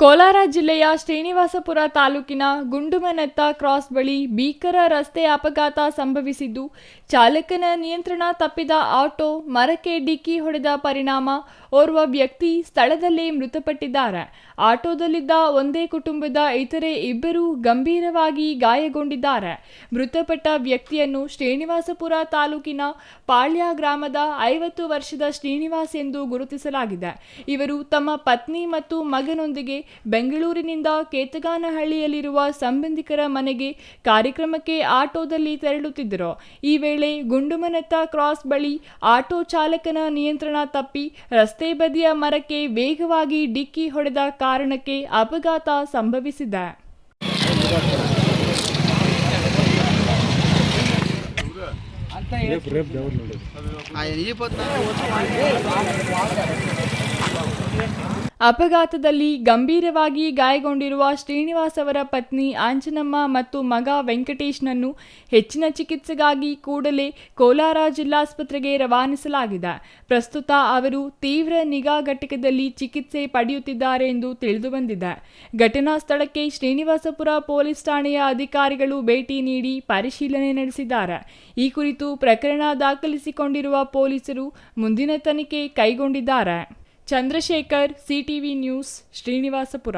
ಕೋಲಾರ ಜಿಲ್ಲೆಯ ಶ್ರೀನಿವಾಸಪುರ ತಾಲೂಕಿನ ಗುಂಡುಮನೆತ್ತ ಕ್ರಾಸ್ ಬಳಿ ಭೀಕರ ರಸ್ತೆ ಅಪಘಾತ ಸಂಭವಿಸಿದ್ದು, ಚಾಲಕನ ನಿಯಂತ್ರಣ ತಪ್ಪಿದ ಆಟೋ ಮರಕ್ಕೆ ಡಿಕ್ಕಿ ಹೊಡೆದ ಪರಿಣಾಮ ಓರ್ವ ವ್ಯಕ್ತಿ ಸ್ಥಳದಲ್ಲೇ ಮೃತಪಟ್ಟಿದ್ದಾರೆ. ಆಟೋದಲ್ಲಿದ್ದ ಒಂದೇ ಕುಟುಂಬದ ಇತರೆ ಇಬ್ಬರು ಗಂಭೀರವಾಗಿ ಗಾಯಗೊಂಡಿದ್ದಾರೆ. ಮೃತಪಟ್ಟ ವ್ಯಕ್ತಿಯನ್ನು ಶ್ರೀನಿವಾಸಪುರ ತಾಲೂಕಿನ ಪಾಳ್ಯ ಗ್ರಾಮದ 50 ವರ್ಷದ ಶ್ರೀನಿವಾಸ್ ಎಂದು ಗುರುತಿಸಲಾಗಿದೆ. ಇವರು ತಮ್ಮ ಪತ್ನಿ ಮತ್ತು ಮಗನೊಂದಿಗೆ ಬೆಂಗಳೂರಿನಿಂದ ಕೇತಗಾನಹಳ್ಳಿಯಲ್ಲಿರುವ ಸಂಬಂಧಿಕರ ಮನೆಗೆ ಕಾರ್ಯಕ್ರಮಕ್ಕೆ ಆಟೋದಲ್ಲಿ ತೆರಳುತ್ತಿದ್ದರು. ಈ ವೇಳೆ ಗುಂಡುಮನೆತ್ತ ಕ್ರಾಸ್ ಬಳಿ ಆಟೋ ಚಾಲಕನ ನಿಯಂತ್ರಣ ತಪ್ಪಿ ರಸ್ತೆ ಬದಿಯ ಮರಕ್ಕೆ ವೇಗವಾಗಿ ಡಿಕ್ಕಿ ಹೊಡೆದ ಕಾರಣಕ್ಕೆ ಅಪಘಾತ ಸಂಭವಿಸಿದೆ. ಅಪಘಾತದಲ್ಲಿ ಗಂಭೀರವಾಗಿ ಗಾಯಗೊಂಡಿರುವ ಶ್ರೀನಿವಾಸ್ ಅವರ ಪತ್ನಿ ಆಂಜನಮ್ಮ ಮತ್ತು ಮಗ ವೆಂಕಟೇಶ್ನನ್ನು ಹೆಚ್ಚಿನ ಚಿಕಿತ್ಸೆಗಾಗಿ ಕೂಡಲೇ ಕೋಲಾರ ಜಿಲ್ಲಾಸ್ಪತ್ರೆಗೆ ರವಾನಿಸಲಾಗಿದೆ. ಪ್ರಸ್ತುತ ಅವರು ತೀವ್ರ ನಿಗಾ ಘಟಕದಲ್ಲಿ ಚಿಕಿತ್ಸೆ ಪಡೆಯುತ್ತಿದ್ದಾರೆ ಎಂದು ತಿಳಿದುಬಂದಿದೆ. ಘಟನಾ ಸ್ಥಳಕ್ಕೆ ಶ್ರೀನಿವಾಸಪುರ ಪೊಲೀಸ್ ಠಾಣೆಯ ಅಧಿಕಾರಿಗಳು ಭೇಟಿ ನೀಡಿ ಪರಿಶೀಲನೆ ನಡೆಸಿದ್ದಾರೆ. ಈ ಕುರಿತು ಪ್ರಕರಣ ದಾಖಲಿಸಿಕೊಂಡಿರುವ ಪೊಲೀಸರು ಮುಂದಿನ ತನಿಖೆ ಕೈಗೊಂಡಿದ್ದಾರೆ. Chandrashekar, CTV news, Srinivaspur.